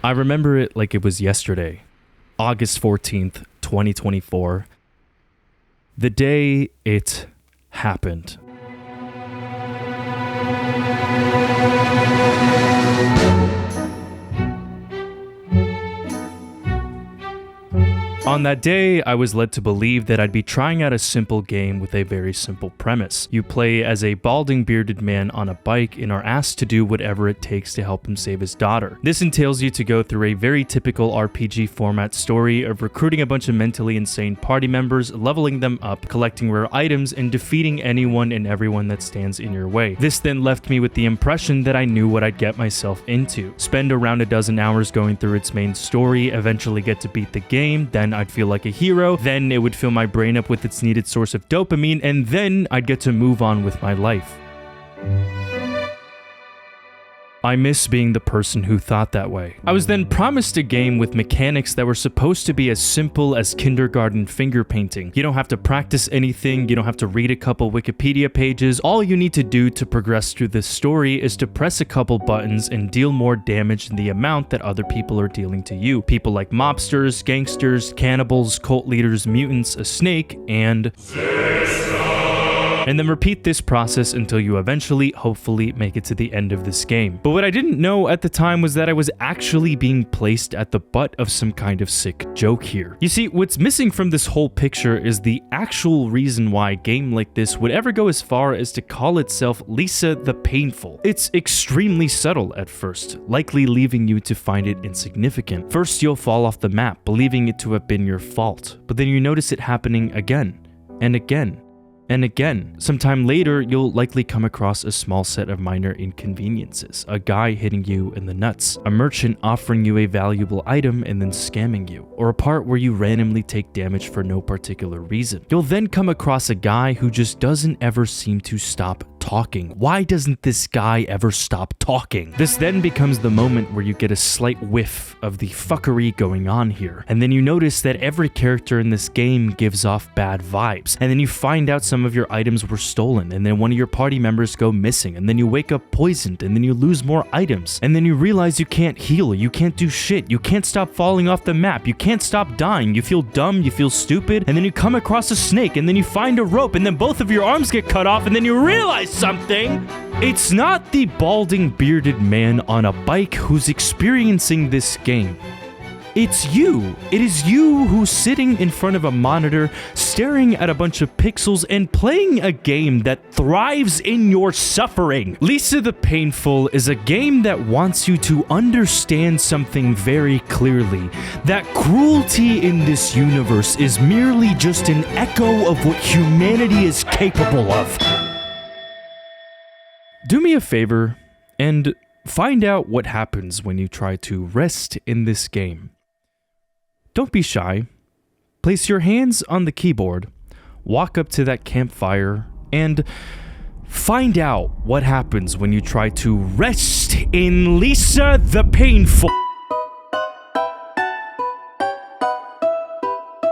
I remember it like it was yesterday, August 14th, 2024, the day it happened. On that day, I was led to believe that I'd be trying out a simple game with a very simple premise. You play as a balding bearded man on a bike and are asked to do whatever it takes to help him save his daughter. This entails you to go through a very typical RPG format story of recruiting a bunch of mentally insane party members, leveling them up, collecting rare items, and defeating anyone and everyone that stands in your way. This then left me with the impression that I knew what I'd get myself into. Spend around a dozen hours going through its main story, eventually get to beat the game, then I'd feel like a hero, then it would fill my brain up with its needed source of dopamine, and then I'd get to move on with my life. I miss being the person who thought that way. I was then promised a game with mechanics that were supposed to be as simple as kindergarten finger painting. You don't have to practice anything, you don't have to read a couple Wikipedia pages. All you need to do to progress through this story is to press a couple buttons and deal more damage than the amount that other people are dealing to you. People like mobsters, gangsters, cannibals, cult leaders, mutants, a snake, and then repeat this process until you eventually, hopefully, make it to the end of this game. But what I didn't know at the time was that I was actually being placed at the butt of some kind of sick joke here. You see, what's missing from this whole picture is the actual reason why a game like this would ever go as far as to call itself Lisa the Painful. It's extremely subtle at first, likely leaving you to find it insignificant. First, you'll fall off the map, believing it to have been your fault, but then you notice it happening again, and again, and again. Sometime later, you'll likely come across a small set of minor inconveniences, a guy hitting you in the nuts, a merchant offering you a valuable item and then scamming you, or a part where you randomly take damage for no particular reason. You'll then come across a guy who just doesn't ever seem to stop talking. Why doesn't this guy ever stop talking? This then becomes the moment where you get a slight whiff of the fuckery going on here, and then you notice that every character in this game gives off bad vibes, and then you find out some of your items were stolen, and then one of your party members go missing, and then you wake up poisoned, and then you lose more items, and then you realize you can't heal, you can't do shit, you can't stop falling off the map, you can't stop dying, you feel dumb, you feel stupid, and then you come across a snake, and then you find a rope, and then both of your arms get cut off, and then you realize something. It's not the balding bearded man on a bike who's experiencing this game. It's you. It is you who's sitting in front of a monitor, staring at a bunch of pixels and playing a game that thrives in your suffering. Lisa the Painful is a game that wants you to understand something very clearly, that cruelty in this universe is merely just an echo of what humanity is capable of. Do me a favor and find out what happens when you try to rest in this game. Don't be shy. Place your hands on the keyboard, walk up to that campfire, and find out what happens when you try to rest in Lisa the Painful.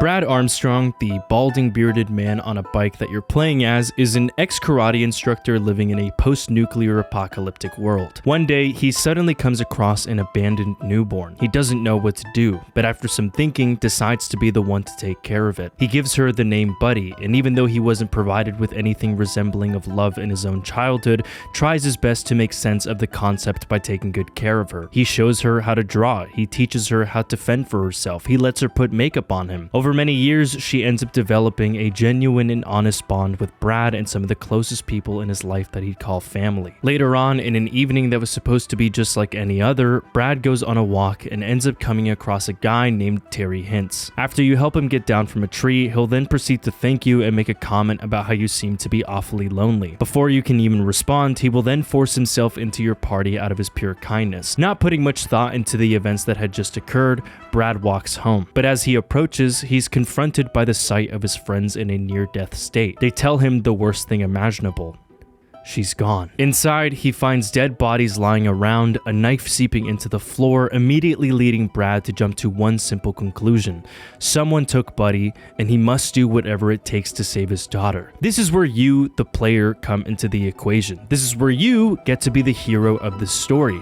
Brad Armstrong, the balding bearded man on a bike that you're playing as, is an ex-karate instructor living in a post-nuclear apocalyptic world. One day, he suddenly comes across an abandoned newborn. He doesn't know what to do, but after some thinking, decides to be the one to take care of it. He gives her the name Buddy, and even though he wasn't provided with anything resembling of love in his own childhood, tries his best to make sense of the concept by taking good care of her. He shows her how to draw, he teaches her how to fend for herself, he lets her put makeup on him. Over many years, she ends up developing a genuine and honest bond with Brad and some of the closest people in his life that he'd call family. Later on, in an evening that was supposed to be just like any other, Brad goes on a walk and ends up coming across a guy named Terry Hintz. After you help him get down from a tree, he'll then proceed to thank you and make a comment about how you seem to be awfully lonely. Before you can even respond, he will then force himself into your party out of his pure kindness. Not putting much thought into the events that had just occurred, Brad walks home. But as he approaches, he's confronted by the sight of his friends in a near-death state. They tell him the worst thing imaginable. She's gone. Inside, he finds dead bodies lying around, a knife seeping into the floor, immediately leading Brad to jump to one simple conclusion. Someone took Buddy, and he must do whatever it takes to save his daughter. This is where you, the player, come into the equation. This is where you get to be the hero of the story.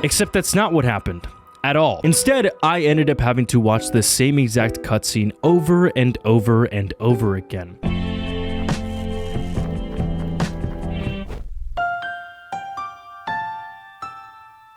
Except that's not what happened. at all. Instead, I ended up having to watch the same exact cutscene over and over and over again.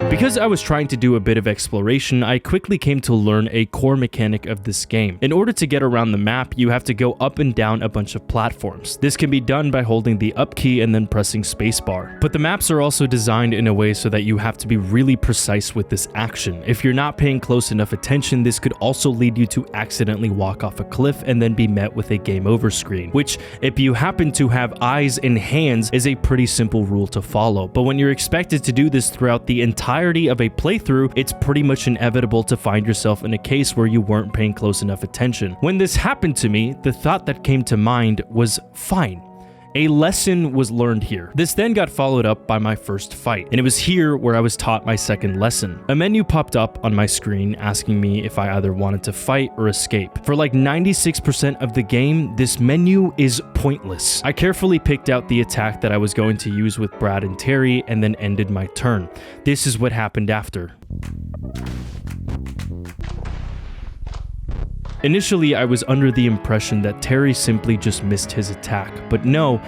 Because I was trying to do a bit of exploration, I quickly came to learn a core mechanic of this game. In order to get around the map, you have to go up and down a bunch of platforms. This can be done by holding the up key and then pressing spacebar. But the maps are also designed in a way so that you have to be really precise with this action. If you're not paying close enough attention, this could also lead you to accidentally walk off a cliff and then be met with a game over screen, which, if you happen to have eyes and hands, is a pretty simple rule to follow. But when you're expected to do this throughout the entirety of a playthrough, it's pretty much inevitable to find yourself in a case where you weren't paying close enough attention. When this happened to me, the thought that came to mind was, fine. A lesson was learned here. This then got followed up by my first fight, and it was here where I was taught my second lesson. A menu popped up on my screen asking me if I either wanted to fight or escape. For like 96% of the game, this menu is pointless. I carefully picked out the attack that I was going to use with Brad and Terry and then ended my turn. This is what happened after. Initially, I was under the impression that Terry simply just missed his attack, but no,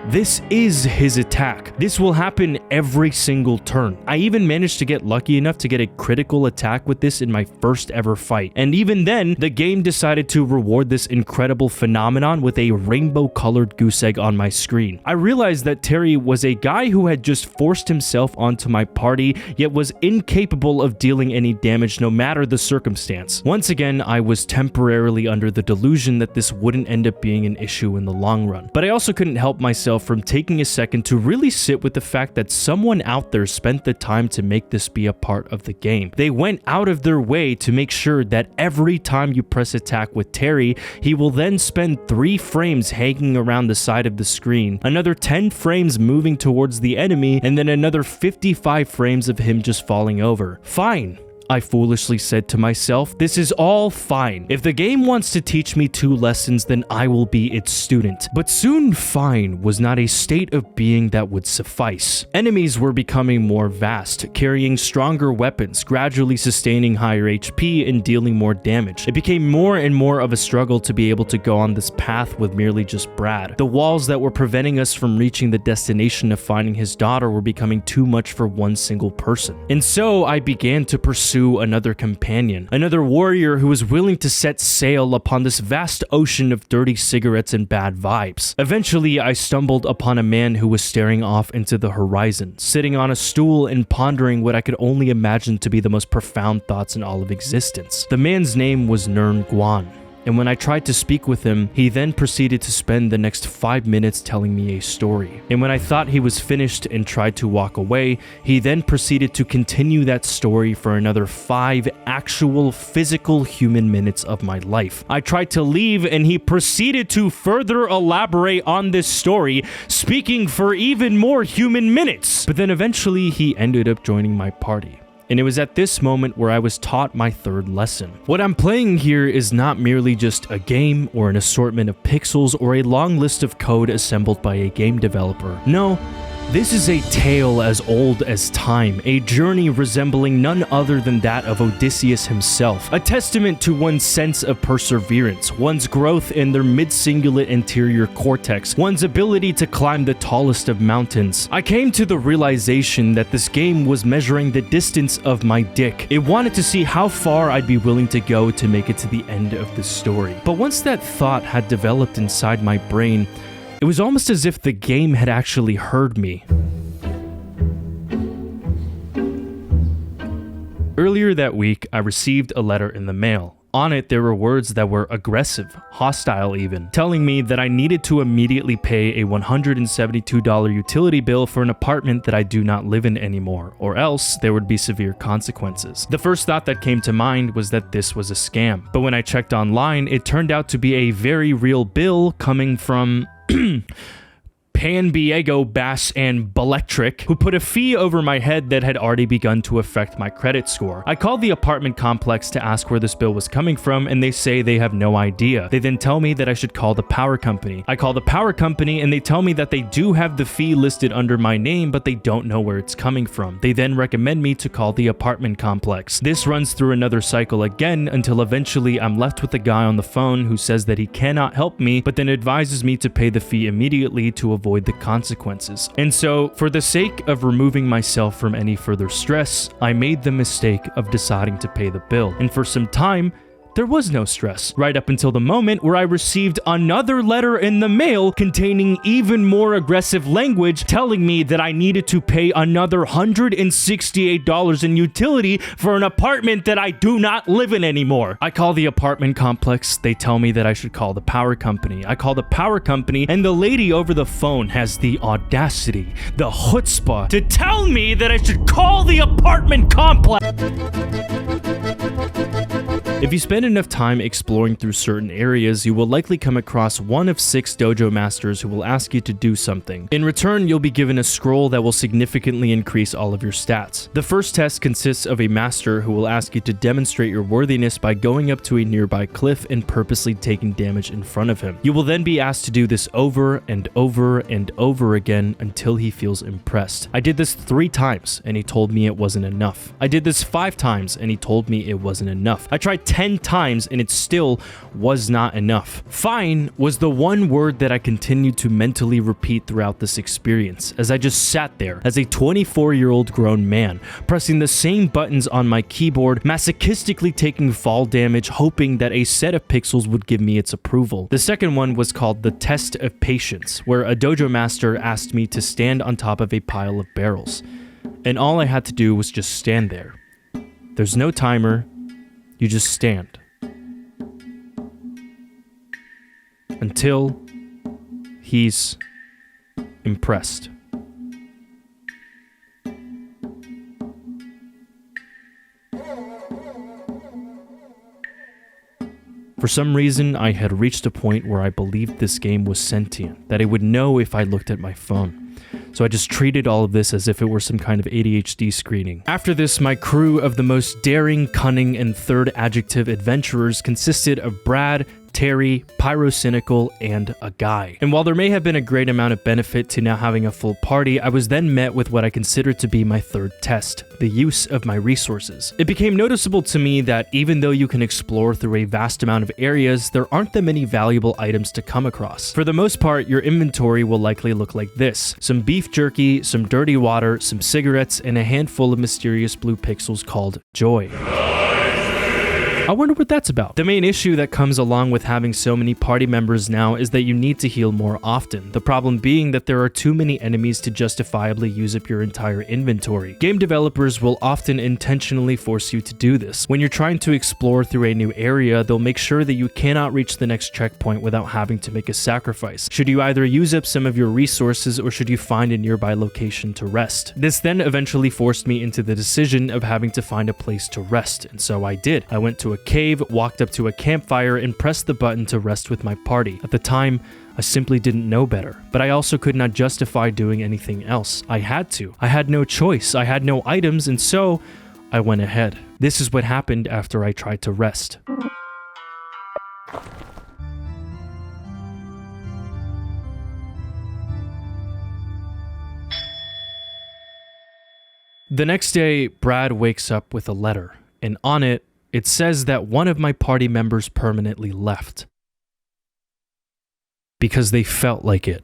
this is his attack. This will happen every single turn. I even managed to get lucky enough to get a critical attack with this in my first ever fight. And even then, the game decided to reward this incredible phenomenon with a rainbow-colored goose egg on my screen. I realized that Terry was a guy who had just forced himself onto my party, yet was incapable of dealing any damage no matter the circumstance. Once again, I was temporarily under the delusion that this wouldn't end up being an issue in the long run. But I also couldn't help myself from taking a second to really sit with the fact that someone out there spent the time to make this be a part of the game. They went out of their way to make sure that every time you press attack with Terry, he will then spend 3 frames hanging around the side of the screen, another 10 frames moving towards the enemy, and then another 55 frames of him just falling over. Fine. I foolishly said to myself, this is all fine. If the game wants to teach me 2 lessons, then I will be its student. But soon fine was not a state of being that would suffice. Enemies were becoming more vast, carrying stronger weapons, gradually sustaining higher HP and dealing more damage. It became more and more of a struggle to be able to go on this path with merely just Brad. The walls that were preventing us from reaching the destination of finding his daughter were becoming too much for one single person. And so I began to pursue another companion, another warrior who was willing to set sail upon this vast ocean of dirty cigarettes and bad vibes. Eventually, I stumbled upon a man who was staring off into the horizon, sitting on a stool and pondering what I could only imagine to be the most profound thoughts in all of existence. The man's name was Nern Guan. And when I tried to speak with him, he then proceeded to spend the next 5 minutes telling me a story. And when I thought he was finished and tried to walk away, he then proceeded to continue that story for another 5 actual physical human minutes of my life. I tried to leave and he proceeded to further elaborate on this story, speaking for even more human minutes. But then eventually he ended up joining my party. And it was at this moment where I was taught my 3rd lesson. What I'm playing here is not merely just a game or an assortment of pixels or a long list of code assembled by a game developer. No, this is a tale as old as time, a journey resembling none other than that of Odysseus himself, a testament to one's sense of perseverance, one's growth in their mid-cingulate anterior cortex, one's ability to climb the tallest of mountains. I came to the realization that this game was measuring the distance of my dick. It wanted to see how far I'd be willing to go to make it to the end of the story. But once that thought had developed inside my brain, it was almost as if the game had actually heard me. Earlier that week, I received a letter in the mail. On it, there were words that were aggressive, hostile even, telling me that I needed to immediately pay a $172 utility bill for an apartment that I do not live in anymore, or else there would be severe consequences. The first thought that came to mind was that this was a scam, but when I checked online, it turned out to be a very real bill coming from Panbiego, Bass, and Belectric, who put a fee over my head that had already begun to affect my credit score. I called the apartment complex to ask where this bill was coming from, and they say they have no idea. They then tell me that I should call the power company. I call the power company, and they tell me that they do have the fee listed under my name, but they don't know where it's coming from. They then recommend me to call the apartment complex. This runs through another cycle again until eventually I'm left with a guy on the phone who says that he cannot help me, but then advises me to pay the fee immediately to avoid the consequences. And so, for the sake of removing myself from any further stress, I made the mistake of deciding to pay the bill. And for some time, there was no stress, right up until the moment where I received another letter in the mail containing even more aggressive language telling me that I needed to pay another $168 in utility for an apartment that I do not live in anymore. I call the apartment complex, they tell me that I should call the power company. I call the power company, and the lady over the phone has the audacity, the chutzpah, to tell me that I should call the apartment complex. If you spend enough time exploring through certain areas, you will likely come across one of 6 dojo masters who will ask you to do something. In return, you'll be given a scroll that will significantly increase all of your stats. The first test consists of a master who will ask you to demonstrate your worthiness by going up to a nearby cliff and purposely taking damage in front of him. You will then be asked to do this over and over and over again until he feels impressed. I did this 3 times and he told me it wasn't enough. I did this 5 times and he told me it wasn't enough. I tried 10 times and it still was not enough. Fine was the one word that I continued to mentally repeat throughout this experience as I just sat there as a 24-year-old grown man, pressing the same buttons on my keyboard, masochistically taking fall damage, hoping that a set of pixels would give me its approval. The second one was called the Test of Patience, where a dojo master asked me to stand on top of a pile of barrels. And all I had to do was just stand there. There's no timer. You just stand. Until he's impressed. For some reason, I had reached a point where I believed this game was sentient, that it would know if I looked at my phone. So I just treated all of this as if it were some kind of ADHD screening. After this, my crew of the most daring, cunning, and third adjective adventurers consisted of Brad, Terry, Pyrocynical, and a guy. And while there may have been a great amount of benefit to now having a full party, I was then met with what I considered to be my third test, the use of my resources. It became noticeable to me that even though you can explore through a vast amount of areas, there aren't that many valuable items to come across. For the most part, your inventory will likely look like this: some beef jerky, some dirty water, some cigarettes, and a handful of mysterious blue pixels called joy. I wonder what that's about. The main issue that comes along with having so many party members now is that you need to heal more often. The problem being that there are too many enemies to justifiably use up your entire inventory. Game developers will often intentionally force you to do this. When you're trying to explore through a new area, they'll make sure that you cannot reach the next checkpoint without having to make a sacrifice. Should you either use up some of your resources or should you find a nearby location to rest? This then eventually forced me into the decision of having to find a place to rest, and so I did. I went to a cave, walked up to a campfire, and pressed the button to rest with my party. At the time, I simply didn't know better, but I also could not justify doing anything else. I had to. I had no choice. I had no items, and so I went ahead. This is what happened after I tried to rest. The next day, Brad wakes up with a letter, and on it says that one of my party members permanently left because they felt like it.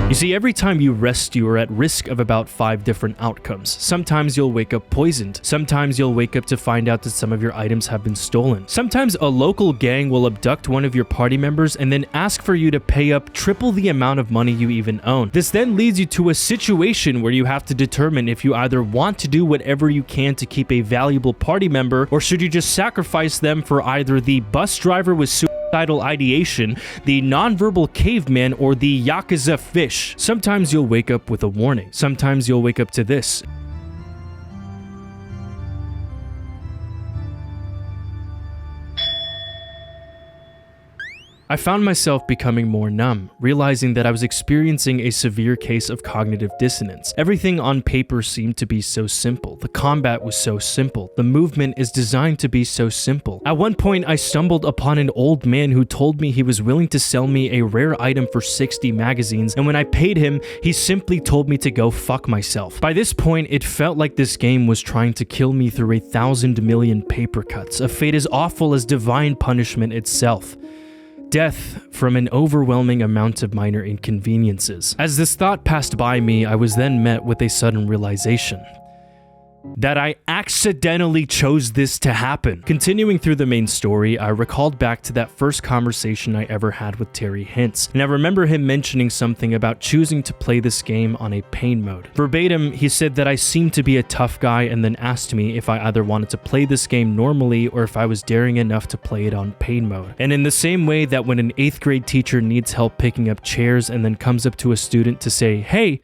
You see, every time you rest, you are at risk of about 5 different outcomes. Sometimes you'll wake up poisoned. Sometimes you'll wake up to find out that some of your items have been stolen. Sometimes a local gang will abduct one of your party members and then ask for you to pay up triple the amount of money you even own. This then leads you to a situation where you have to determine if you either want to do whatever you can to keep a valuable party member, or should you just sacrifice them for either the bus driver with suicidal ideation, the nonverbal caveman, or the Yakuza fish. Sometimes you'll wake up with a warning. Sometimes you'll wake up to this. I found myself becoming more numb, realizing that I was experiencing a severe case of cognitive dissonance. Everything on paper seemed to be so simple. The combat was so simple. The movement is designed to be so simple. At one point, I stumbled upon an old man who told me he was willing to sell me a rare item for 60 magazines, and when I paid him, he simply told me to go fuck myself. By this point, it felt like this game was trying to kill me through 1,000 million paper cuts, a fate as awful as divine punishment itself. Death from an overwhelming amount of minor inconveniences. As this thought passed by me, I was then met with a sudden realization that I accidentally chose this to happen. Continuing through the main story, I recalled back to that first conversation I ever had with Terry Hintz, and I remember him mentioning something about choosing to play this game on a pain mode. Verbatim, he said that I seemed to be a tough guy and then asked me if I either wanted to play this game normally or if I was daring enough to play it on pain mode. And in the same way that when an 8th grade teacher needs help picking up chairs and then comes up to a student to say, "Hey,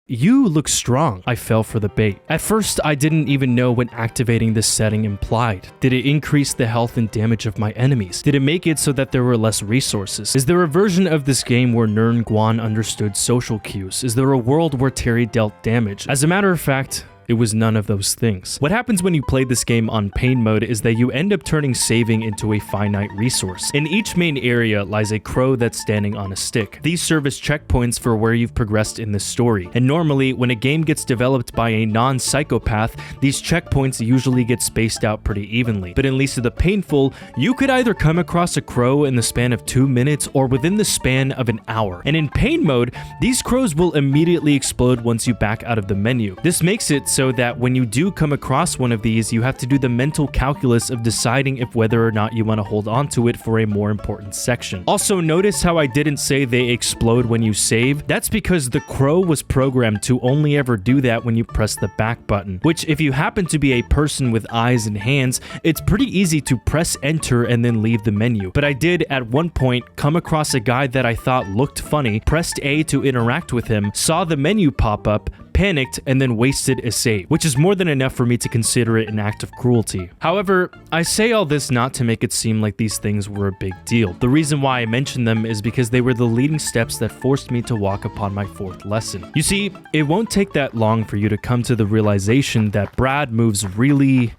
you look strong," I fell for the bait. At first, I didn't even know what activating this setting implied. Did it increase the health and damage of my enemies? Did it make it so that there were less resources? Is there a version of this game where Nern Guan understood social cues? Is there a world where Terry dealt damage? As a matter of fact, it was none of those things. What happens when you play this game on pain mode is that you end up turning saving into a finite resource. In each main area lies a crow that's standing on a stick. These serve as checkpoints for where you've progressed in the story. And normally, when a game gets developed by a non-psychopath, these checkpoints usually get spaced out pretty evenly. But in Least of the Painful, you could either come across a crow in the span of 2 minutes or within the span of an hour. And in pain mode, these crows will immediately explode once you back out of the menu. This makes it so that when you do come across one of these, you have to do the mental calculus of deciding if whether or not you want to hold on to it for a more important section. Also, notice how I didn't say they explode when you save? That's because the crow was programmed to only ever do that when you press the back button, which if you happen to be a person with eyes and hands, it's pretty easy to press enter and then leave the menu. But I did at one point come across a guy that I thought looked funny, pressed A to interact with him, saw the menu pop up, panicked, and then wasted a save, which is more than enough for me to consider it an act of cruelty. However, I say all this not to make it seem like these things were a big deal. The reason why I mention them is because they were the leading steps that forced me to walk upon my 4th lesson. You see, it won't take that long for you to come to the realization that Brad moves really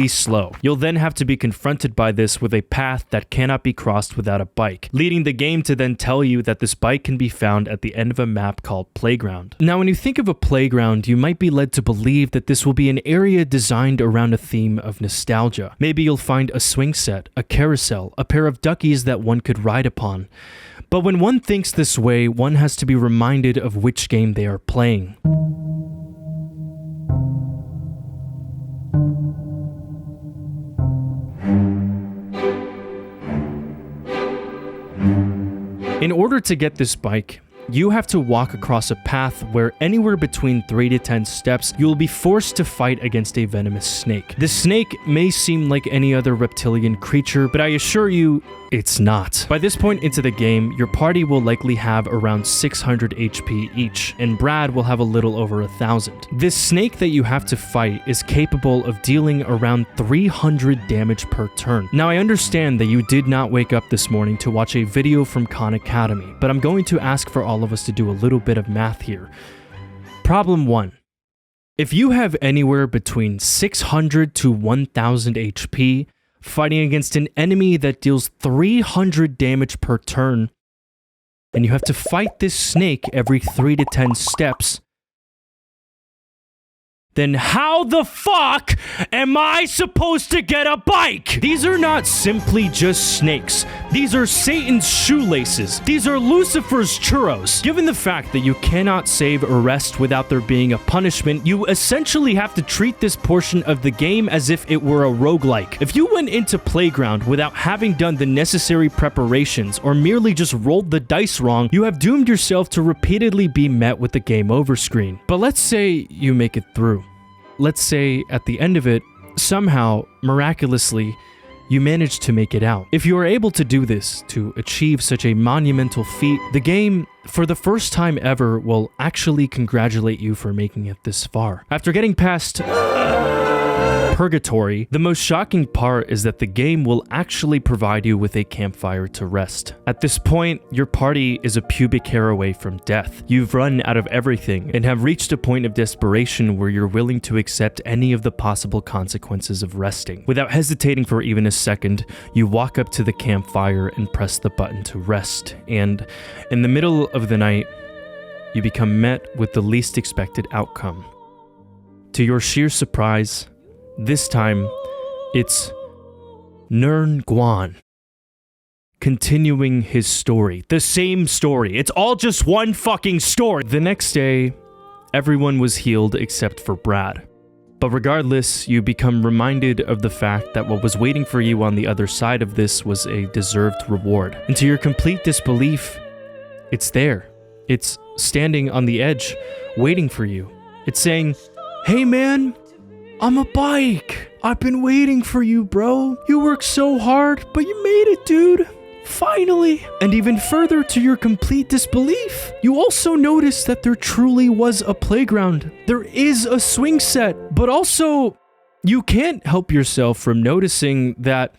slow. You'll then have to be confronted by this with a path that cannot be crossed without a bike, leading the game to then tell you that this bike can be found at the end of a map called Playground. Now, when you think of a playground, you might be led to believe that this will be an area designed around a theme of nostalgia. Maybe you'll find a swing set, a carousel, a pair of duckies that one could ride upon. But when one thinks this way, one has to be reminded of which game they are playing. In order to get this bike, you have to walk across a path where anywhere between 3 to 10 steps, you will be forced to fight against a venomous snake. The snake may seem like any other reptilian creature, but I assure you, it's not. By this point into the game, your party will likely have around 600 HP each, and Brad will have a little over 1,000. This snake that you have to fight is capable of dealing around 300 damage per turn. Now, I understand that you did not wake up this morning to watch a video from Khan Academy, but I'm going to ask for all of us to do a little bit of math here. Problem 1. If you have anywhere between 600 to 1,000 HP, fighting against an enemy that deals 300 damage per turn, and you have to fight this snake every 3 to 10 steps, then how the fuck am I supposed to get a bike? These are not simply just snakes. These are Satan's shoelaces. These are Lucifer's churros. Given the fact that you cannot save or rest without there being a punishment, you essentially have to treat this portion of the game as if it were a roguelike. If you went into Playground without having done the necessary preparations or merely just rolled the dice wrong, you have doomed yourself to repeatedly be met with the game over screen. But let's say you make it through. Let's say at the end of it, somehow, miraculously, you manage to make it out. If you are able to do this, to achieve such a monumental feat, the game, for the first time ever, will actually congratulate you for making it this far. After getting past purgatory, the most shocking part is that the game will actually provide you with a campfire to rest. At this point, your party is a pubic hair away from death. You've run out of everything and have reached a point of desperation where you're willing to accept any of the possible consequences of resting. Without hesitating for even a second, you walk up to the campfire and press the button to rest. And in the middle of the night, you become met with the least expected outcome. To your sheer surprise, this time, it's Nern Guan continuing his story. The same story. It's all just one fucking story. The next day, everyone was healed except for Brad. But regardless, you become reminded of the fact that what was waiting for you on the other side of this was a deserved reward. And to your complete disbelief, it's there. It's standing on the edge, waiting for you. It's saying, "Hey man, I'm a bike. I've been waiting for you, bro. You worked so hard, but you made it, dude. Finally." And even further to your complete disbelief, you also notice that there truly was a playground. There is a swing set, but also you can't help yourself from noticing that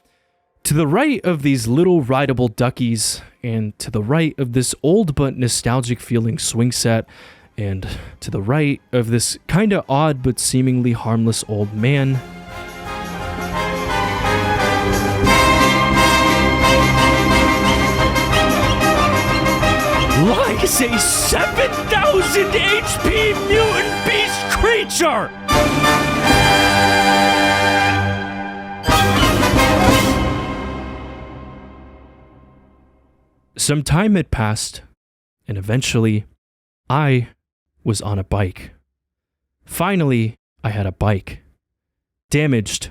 to the right of these little rideable duckies, and to the right of this old but nostalgic feeling swing set, and to the right of this kinda odd but seemingly harmless old man, lies a 7,000 HP mutant beast creature! Some time had passed, and eventually, I was on a bike. Finally, I had a bike. Damaged,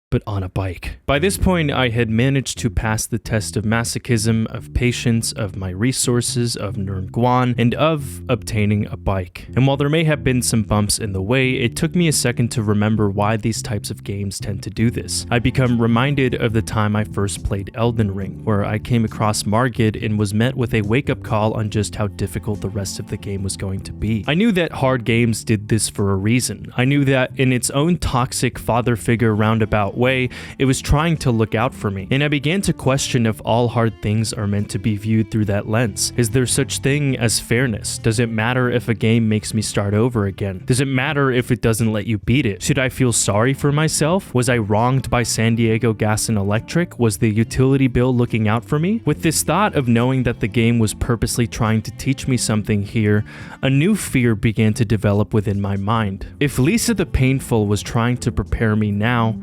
but on a bike. By this point, I had managed to pass the test of masochism, of patience, of my resources, of Nern Guan, and of obtaining a bike. And while there may have been some bumps in the way, it took me a second to remember why these types of games tend to do this. I become reminded of the time I first played Elden Ring, where I came across Margit and was met with a wake-up call on just how difficult the rest of the game was going to be. I knew that hard games did this for a reason. I knew that in its own toxic father figure roundabout way, it was trying to look out for me, and I began to question if all hard things are meant to be viewed through that lens. Is there such thing as fairness? Does it matter if a game makes me start over again? Does it matter if it doesn't let you beat it? Should I feel sorry for myself? Was I wronged by San Diego Gas and Electric? Was the utility bill looking out for me? With this thought of knowing that the game was purposely trying to teach me something here, a new fear began to develop within my mind. If Lisa the Painful was trying to prepare me now,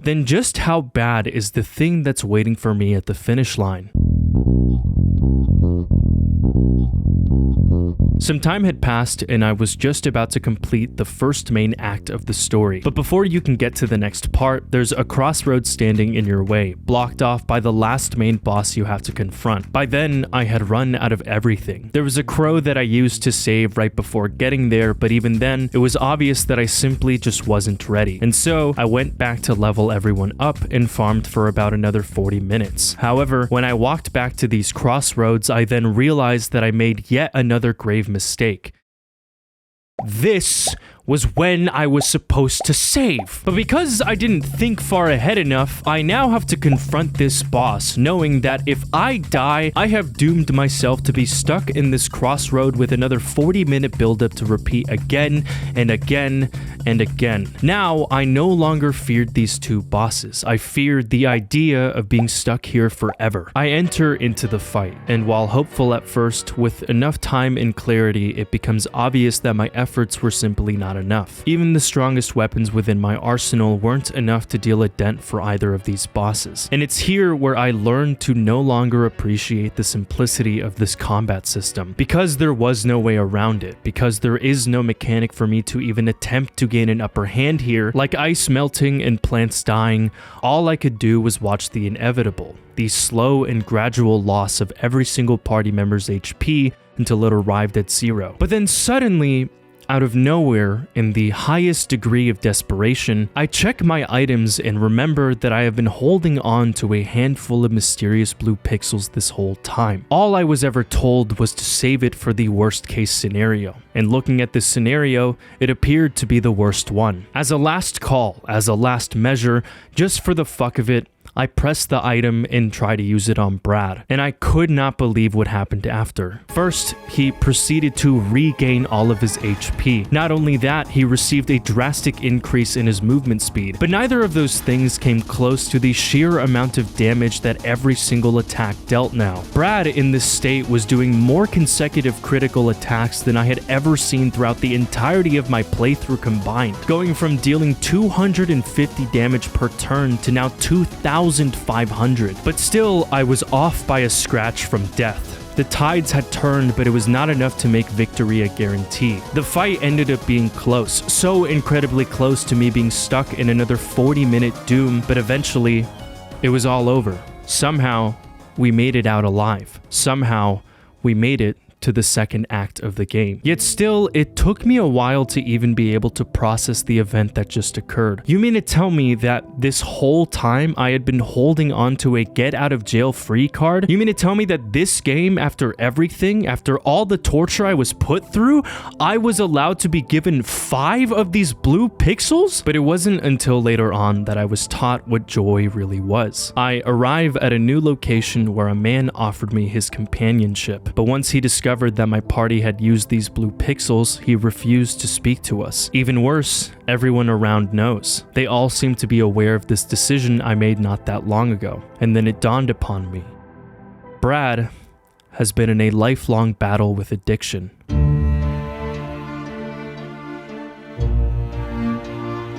then just how bad is the thing that's waiting for me at the finish line? Some time had passed and I was just about to complete the first main act of the story. But before you can get to the next part, there's a crossroads standing in your way, blocked off by the last main boss you have to confront. By then, I had run out of everything. There was a crow that I used to save right before getting there, but even then, it was obvious that I simply just wasn't ready. And so, I went back to level everyone up and farmed for about another 40 minutes. However, when I walked back to these crossroads, I then realized that I made yet another grave mistake. This was when I was supposed to save. But because I didn't think far ahead enough, I now have to confront this boss, knowing that if I die, I have doomed myself to be stuck in this crossroad with another 40-minute buildup to repeat again and again and again. Now, I no longer feared these two bosses. I feared the idea of being stuck here forever. I enter into the fight, and while hopeful at first, with enough time and clarity, it becomes obvious that my efforts were simply not enough. Even the strongest weapons within my arsenal weren't enough to deal a dent for either of these bosses. And it's here where I learned to no longer appreciate the simplicity of this combat system. Because there was no way around it, because there is no mechanic for me to even attempt to gain an upper hand here, like ice melting and plants dying, all I could do was watch the inevitable, the slow and gradual loss of every single party member's HP until it arrived at 0. But then suddenly, out of nowhere, in the highest degree of desperation, I check my items and remember that I have been holding on to a handful of mysterious blue pixels this whole time. All I was ever told was to save it for the worst case scenario, and looking at this scenario, it appeared to be the worst one. As a last call, as a last measure, just for the fuck of it, I pressed the item and tried to use it on Brad, and I could not believe what happened after. First, he proceeded to regain all of his HP. Not only that, he received a drastic increase in his movement speed, but neither of those things came close to the sheer amount of damage that every single attack dealt now. Brad, in this state, was doing more consecutive critical attacks than I had ever seen throughout the entirety of my playthrough combined, going from dealing 250 damage per turn to now 2,500. But still, I was off by a scratch from death. The tides had turned, but it was not enough to make victory a guarantee. The fight ended up being close, so incredibly close to me being stuck in another 40-minute doom, but eventually, it was all over. Somehow, we made it out alive. Somehow, we made it to the second act of the game. Yet still, it took me a while to even be able to process the event that just occurred. You mean to tell me that this whole time I had been holding on to a get out of jail free card? You mean to tell me that this game, after everything, after all the torture I was put through, I was allowed to be given 5 of these blue pixels? But it wasn't until later on that I was taught what joy really was. I arrive at a new location where a man offered me his companionship, but once he discovered that my party had used these blue pixels, he refused to speak to us. Even worse, everyone around knows. They all seem to be aware of this decision I made not that long ago. And then it dawned upon me. Brad has been in a lifelong battle with addiction.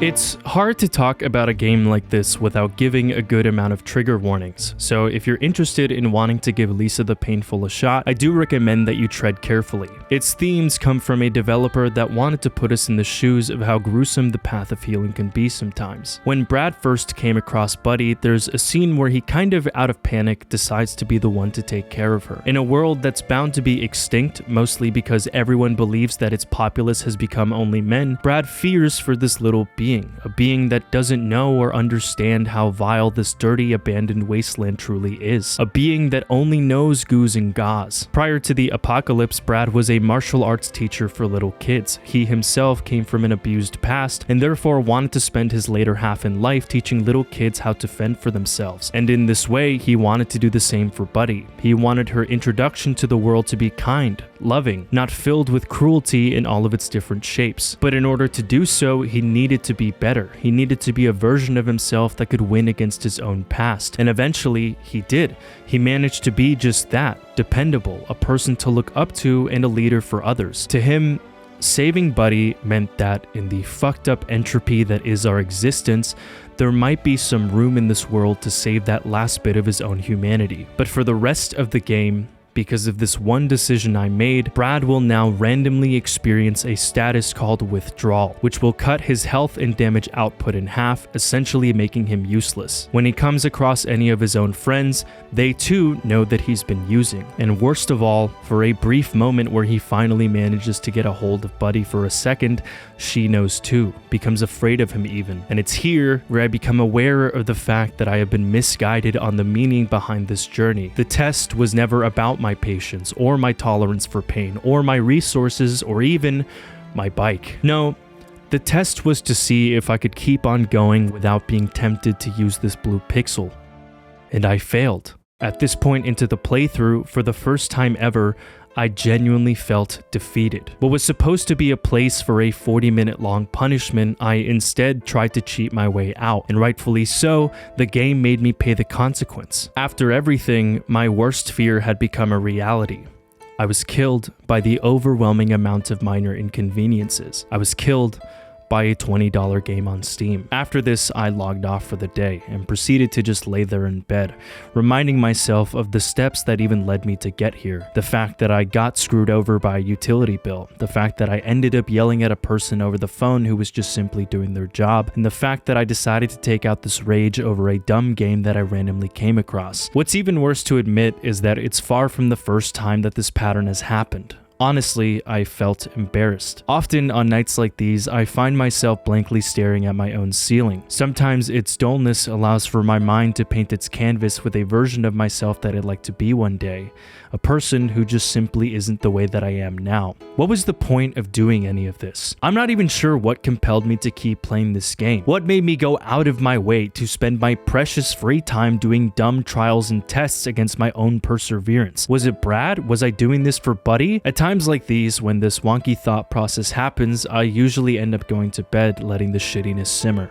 It's hard to talk about a game like this without giving a good amount of trigger warnings, so if you're interested in wanting to give Lisa the Painful a shot, I do recommend that you tread carefully. Its themes come from a developer that wanted to put us in the shoes of how gruesome the path of healing can be sometimes. When Brad first came across Buddy, there's a scene where he kind of out of panic decides to be the one to take care of her. In a world that's bound to be extinct, mostly because everyone believes that its populace has become only men, Brad fears for this little being. A being that doesn't know or understand how vile this dirty, abandoned wasteland truly is. A being that only knows goos and gauze. Prior to the apocalypse, Brad was a martial arts teacher for little kids. He himself came from an abused past and therefore wanted to spend his later half in life teaching little kids how to fend for themselves. And in this way, he wanted to do the same for Buddy. He wanted her introduction to the world to be kind, loving, not filled with cruelty in all of its different shapes. But in order to do so, he needed to be better. He needed to be a version of himself that could win against his own past. And eventually, he did. He managed to be just that, dependable, a person to look up to and a leader for others. To him, saving Buddy meant that in the fucked up entropy that is our existence, there might be some room in this world to save that last bit of his own humanity. But for the rest of the game, because of this one decision I made, Brad will now randomly experience a status called withdrawal, which will cut his health and damage output in half, essentially making him useless. When he comes across any of his own friends, they too know that he's been using. And worst of all, for a brief moment where he finally manages to get a hold of Buddy for a second, she knows too, becomes afraid of him even. And it's here where I become aware of the fact that I have been misguided on the meaning behind this journey. The test was never about my patience or my tolerance for pain or my resources or even my bike. No, the test was to see if I could keep on going without being tempted to use this blue pixel. And I failed. At this point into the playthrough, for the first time ever, I genuinely felt defeated. What was supposed to be a place for a 40-minute long punishment, I instead tried to cheat my way out, and rightfully so, the game made me pay the consequence. After everything, my worst fear had become a reality. I was killed by the overwhelming amount of minor inconveniences. I was killed by a $20 game on Steam. After this, I logged off for the day and proceeded to just lay there in bed, reminding myself of the steps that even led me to get here. The fact that I got screwed over by a utility bill, the fact that I ended up yelling at a person over the phone who was just simply doing their job, and the fact that I decided to take out this rage over a dumb game that I randomly came across. What's even worse to admit is that it's far from the first time that this pattern has happened. Honestly, I felt embarrassed. Often on nights like these, I find myself blankly staring at my own ceiling. Sometimes its dullness allows for my mind to paint its canvas with a version of myself that I'd like to be one day, a person who just simply isn't the way that I am now. What was the point of doing any of this? I'm not even sure what compelled me to keep playing this game. What made me go out of my way to spend my precious free time doing dumb trials and tests against my own perseverance? Was it Brad? Was I doing this for Buddy? At times like these, when this wonky thought process happens, I usually end up going to bed letting the shittiness simmer.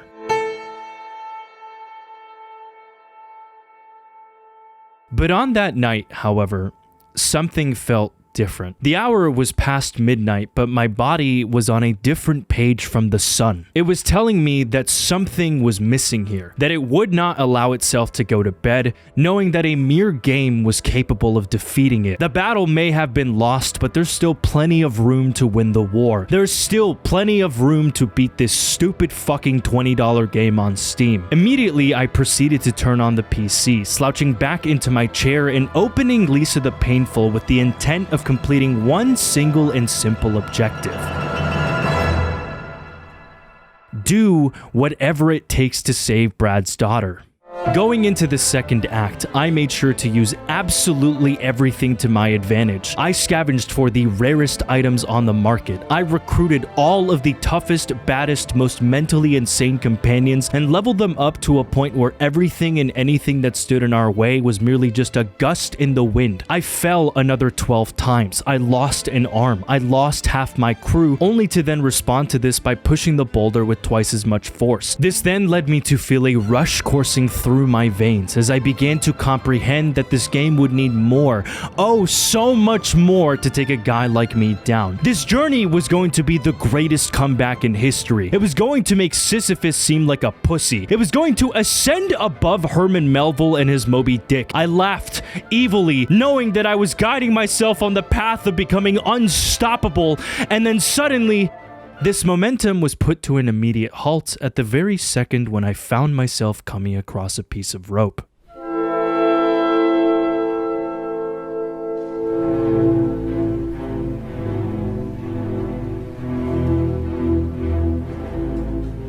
But on that night, however, something felt different. The hour was past midnight, but my body was on a different page from the sun. It was telling me that something was missing here, that it would not allow itself to go to bed, knowing that a mere game was capable of defeating it. The battle may have been lost, but there's still plenty of room to win the war. There's still plenty of room to beat this stupid fucking $20 game on Steam. Immediately, I proceeded to turn on the PC, slouching back into my chair and opening Lisa the Painful with the intent of completing one single and simple objective. Do whatever it takes to save Brad's daughter. Going into the second act, I made sure to use absolutely everything to my advantage. I scavenged for the rarest items on the market. I recruited all of the toughest, baddest, most mentally insane companions and leveled them up to a point where everything and anything that stood in our way was merely just a gust in the wind. I fell another 12 times. I lost an arm. I lost half my crew, only to then respond to this by pushing the boulder with twice as much force. This then led me to feel a rush coursing through my veins as I began to comprehend that this game would need more, oh so much more, to take a guy like me down. This journey was going to be the greatest comeback in history. It was going to make Sisyphus seem like a pussy. It was going to ascend above Herman Melville and his Moby Dick. I laughed evilly, knowing that I was guiding myself on the path of becoming unstoppable, and then suddenly this momentum was put to an immediate halt at the very second when I found myself coming across a piece of rope.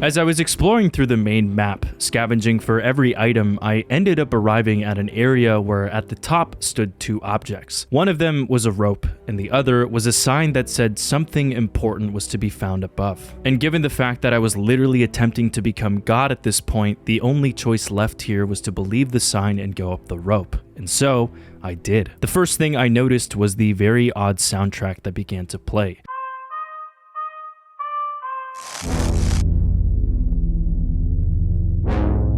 As I was exploring through the main map, scavenging for every item, I ended up arriving at an area where at the top stood two objects. One of them was a rope, and the other was a sign that said something important was to be found above. And given the fact that I was literally attempting to become God at this point, the only choice left here was to believe the sign and go up the rope. And so, I did. The first thing I noticed was the very odd soundtrack that began to play.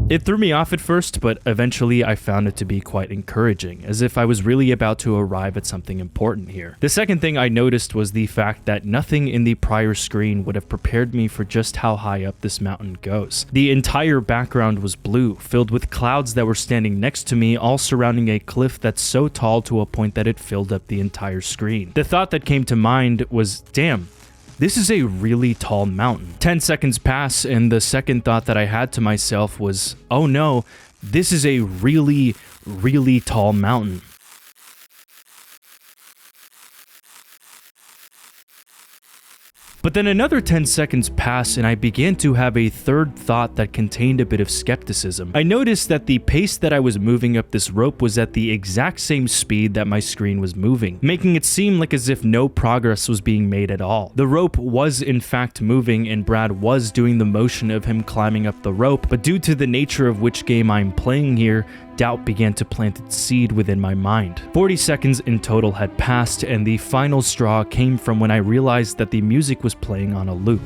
It threw me off at first, but eventually I found it to be quite encouraging, as if I was really about to arrive at something important here. The second thing I noticed was the fact that nothing in the prior screen would have prepared me for just how high up this mountain goes. The entire background was blue, filled with clouds that were standing next to me, all surrounding a cliff that's so tall to a point that it filled up the entire screen. The thought that came to mind was, damn, this is a really tall mountain. 10 seconds pass, and the second thought that I had to myself was, oh no, this is a really, really tall mountain. But then another 10 seconds pass and I began to have a third thought that contained a bit of skepticism. I noticed that the pace that I was moving up this rope was at the exact same speed that my screen was moving, making it seem like as if no progress was being made at all. The rope was in fact moving and Brad was doing the motion of him climbing up the rope, but due to the nature of which game I'm playing here, doubt began to plant its seed within my mind. 40 seconds in total had passed, and the final straw came from when I realized that the music was playing on a loop.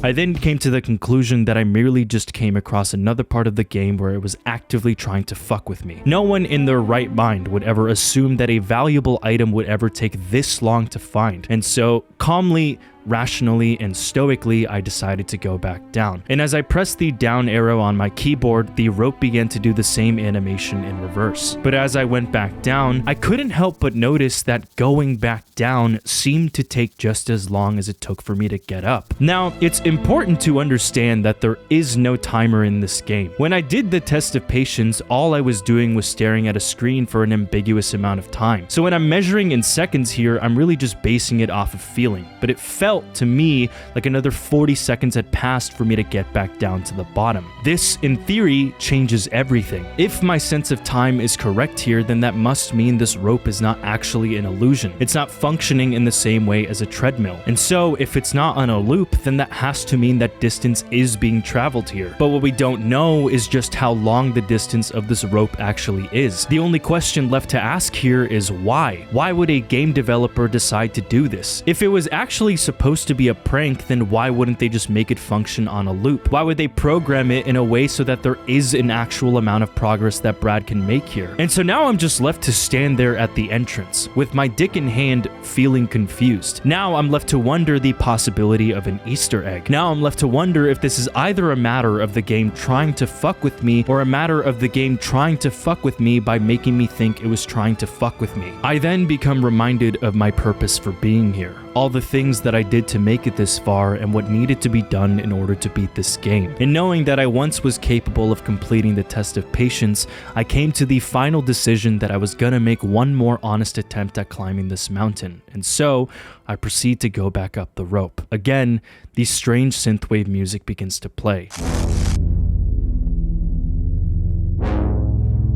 I then came to the conclusion that I merely just came across another part of the game where it was actively trying to fuck with me. No one in their right mind would ever assume that a valuable item would ever take this long to find, and so calmly, Rationally and stoically, I decided to go back down. And as I pressed the down arrow on my keyboard, the rope began to do the same animation in reverse. But as I went back down, I couldn't help but notice that going back down seemed to take just as long as it took for me to get up. Now, it's important to understand that there is no timer in this game. When I did the test of patience, all I was doing was staring at a screen for an ambiguous amount of time. So when I'm measuring in seconds here, I'm really just basing it off of feeling. But it felt to me like another 40 seconds had passed for me to get back down to the bottom. This, in theory, changes everything. If my sense of time is correct here, then that must mean this rope is not actually an illusion. It's not functioning in the same way as a treadmill. And so, if it's not on a loop, then that has to mean that distance is being traveled here. But what we don't know is just how long the distance of this rope actually is. The only question left to ask here is why? Why would a game developer decide to do this? If it was actually supposed to be a prank, then why wouldn't they just make it function on a loop? Why would they program it in a way so that there is an actual amount of progress that Brad can make here? And so now I'm just left to stand there at the entrance, with my dick in hand, feeling confused. Now I'm left to wonder the possibility of an Easter egg. Now I'm left to wonder if this is either a matter of the game trying to fuck with me, or a matter of the game trying to fuck with me by making me think it was trying to fuck with me. I then become reminded of my purpose for being here. All the things that I did to make it this far and what needed to be done in order to beat this game. And knowing that I once was capable of completing the test of patience, I came to the final decision that I was gonna make one more honest attempt at climbing this mountain. And so, I proceed to go back up the rope. Again, the strange synthwave music begins to play.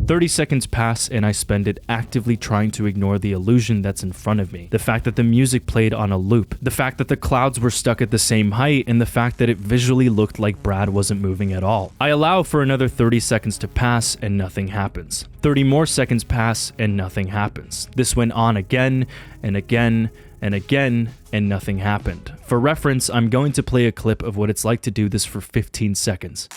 30 seconds pass and I spend it actively trying to ignore the illusion that's in front of me. The fact that the music played on a loop, the fact that the clouds were stuck at the same height, and the fact that it visually looked like Brad wasn't moving at all. I allow for another 30 seconds to pass and nothing happens. 30 more seconds pass and nothing happens. This went on again and again and again, and nothing happened. For reference, I'm going to play a clip of what it's like to do this for 15 seconds.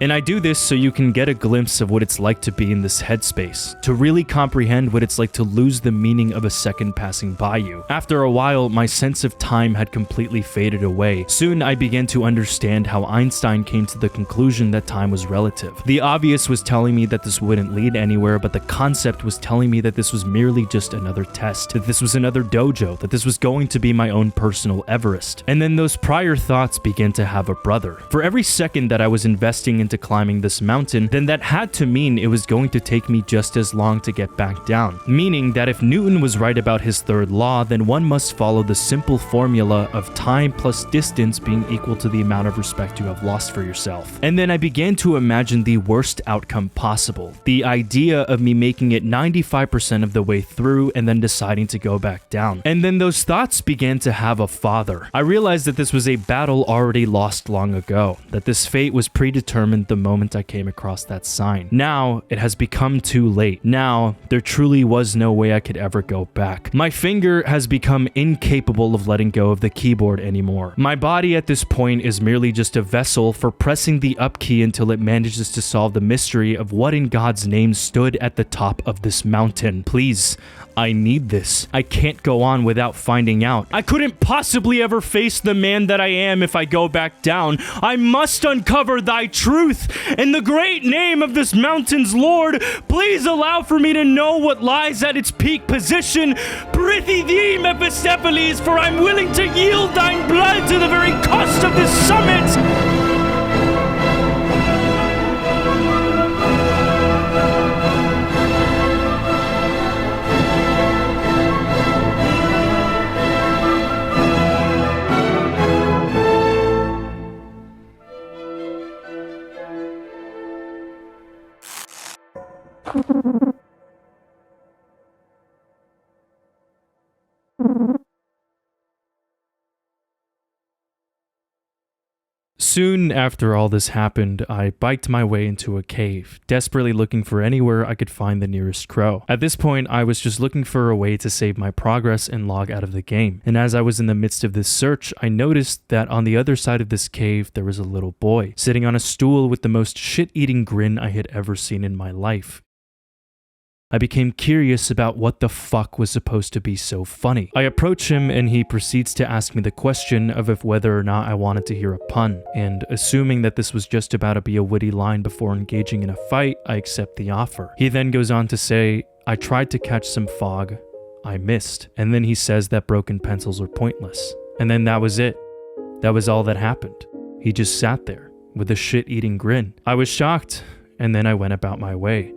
And I do this so you can get a glimpse of what it's like to be in this headspace, to really comprehend what it's like to lose the meaning of a second passing by you. After a while, my sense of time had completely faded away. Soon, I began to understand how Einstein came to the conclusion that time was relative. The obvious was telling me that this wouldn't lead anywhere, but the concept was telling me that this was merely just another test, that this was another dojo, that this was going to be my own personal Everest. And then those prior thoughts began to have a brother. For every second that I was investing into climbing this mountain, then that had to mean it was going to take me just as long to get back down. Meaning that if Newton was right about his third law, then one must follow the simple formula of time plus distance being equal to the amount of respect you have lost for yourself. And then I began to imagine the worst outcome possible. The idea of me making it 95% of the way through and then deciding to go back down. And then those thoughts began to have a father. I realized that this was a battle already lost long ago, that this fate was predetermined the moment I came across that sign. Now, it has become too late. Now, there truly was no way I could ever go back. My finger has become incapable of letting go of the keyboard anymore. My body at this point is merely just a vessel for pressing the up key until it manages to solve the mystery of what in God's name stood at the top of this mountain. Please, I need this. I can't go on without finding out. I couldn't possibly ever face the man that I am if I go back down. I must uncover thy truth. In the great name of this mountain's Lord, please allow for me to know what lies at its peak position. Prithee thee, Mephistopheles, for I'm willing to yield thine blood to the very cost of this summit. Soon after all this happened, I biked my way into a cave, desperately looking for anywhere I could find the nearest crow. At this point, I was just looking for a way to save my progress and log out of the game. And as I was in the midst of this search, I noticed that on the other side of this cave, there was a little boy, sitting on a stool with the most shit-eating grin I had ever seen in my life. I became curious about what the fuck was supposed to be so funny. I approach him and he proceeds to ask me the question of if whether or not I wanted to hear a pun, and assuming that this was just about to be a witty line before engaging in a fight, I accept the offer. He then goes on to say, I tried to catch some fog, I missed, and then he says that broken pencils are pointless. And then that was it. That was all that happened. He just sat there with a shit-eating grin. I was shocked, and then I went about my way.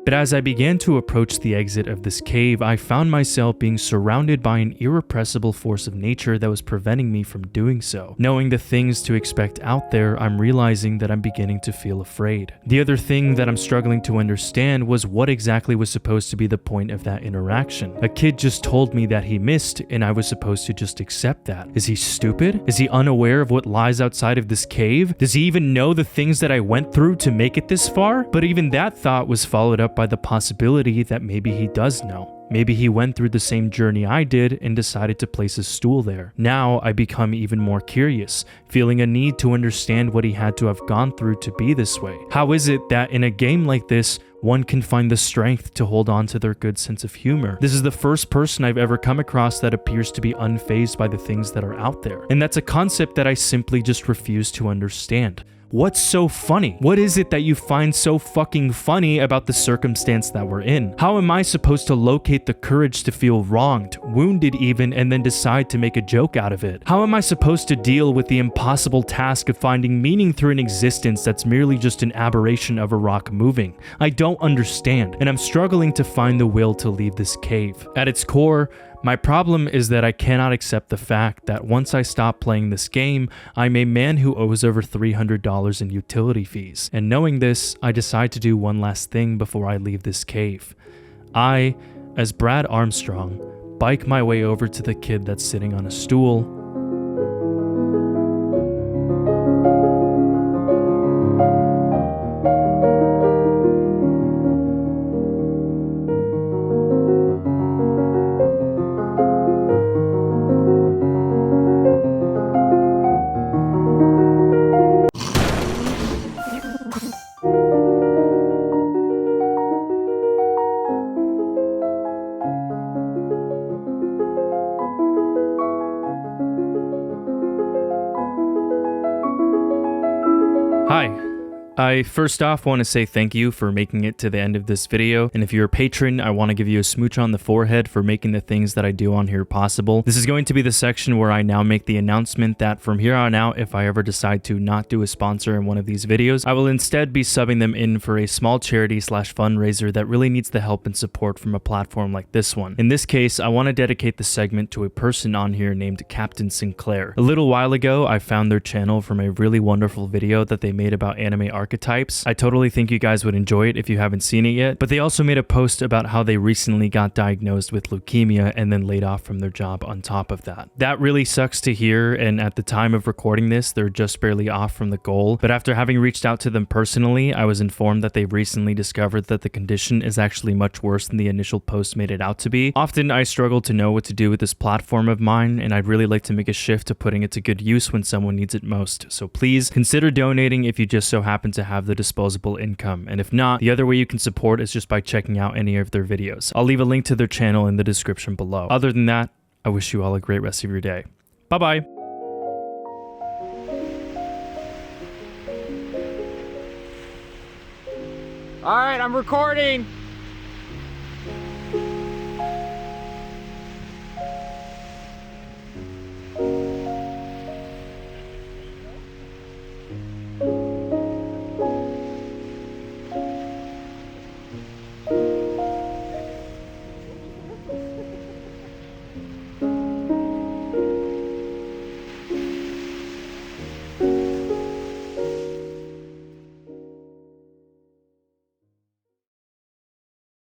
But as I began to approach the exit of this cave, I found myself being surrounded by an irrepressible force of nature that was preventing me from doing so. Knowing the things to expect out there, I'm realizing that I'm beginning to feel afraid. The other thing that I'm struggling to understand was what exactly was supposed to be the point of that interaction. A kid just told me that he missed, and I was supposed to just accept that. Is he stupid? Is he unaware of what lies outside of this cave? Does he even know the things that I went through to make it this far? But even that thought was followed up by the possibility that maybe he does know. Maybe he went through the same journey I did and decided to place a stool there. Now I become even more curious, feeling a need to understand what he had to have gone through to be this way. How is it that in a game like this, one can find the strength to hold on to their good sense of humor? This is the first person I've ever come across that appears to be unfazed by the things that are out there. And that's a concept that I simply just refuse to understand. What's so funny? What is it that you find so fucking funny about the circumstance that we're in? How am I supposed to locate the courage to feel wronged, wounded even, and then decide to make a joke out of it? How am I supposed to deal with the impossible task of finding meaning through an existence that's merely just an aberration of a rock moving? I don't understand, and I'm struggling to find the will to leave this cave. At its core, my problem is that I cannot accept the fact that once I stop playing this game, I'm a man who owes over $300 in utility fees. And knowing this, I decide to do one last thing before I leave this cave. I, as Brad Armstrong, bike my way over to the kid that's sitting on a stool. Hi. I first off want to say thank you for making it to the end of this video, and if you're a patron, I want to give you a smooch on the forehead for making the things that I do on here possible. This is going to be the section where I now make the announcement that from here on out, if I ever decide to not do a sponsor in one of these videos, I will instead be subbing them in for a small charity / fundraiser that really needs the help and support from a platform like this one. In this case, I want to dedicate the segment to a person on here named Captain Sinclair. A little while ago, I found their channel from a really wonderful video that they made about anime archetypes. I totally think you guys would enjoy it if you haven't seen it yet, but they also made a post about how they recently got diagnosed with leukemia and then laid off from their job on top of that. That really sucks to hear, and at the time of recording this, they're just barely off from the goal, but after having reached out to them personally, I was informed that they recently discovered that the condition is actually much worse than the initial post made it out to be. Often I struggle to know what to do with this platform of mine, and I'd really like to make a shift to putting it to good use when someone needs it most, so please consider donating if you just so happen to have the disposable income, and if not, the other way you can support is just by checking out any of their videos. I'll leave a link to their channel in the description below. Other than that, I wish you all a great rest of your day. Bye-bye! Alright, I'm recording!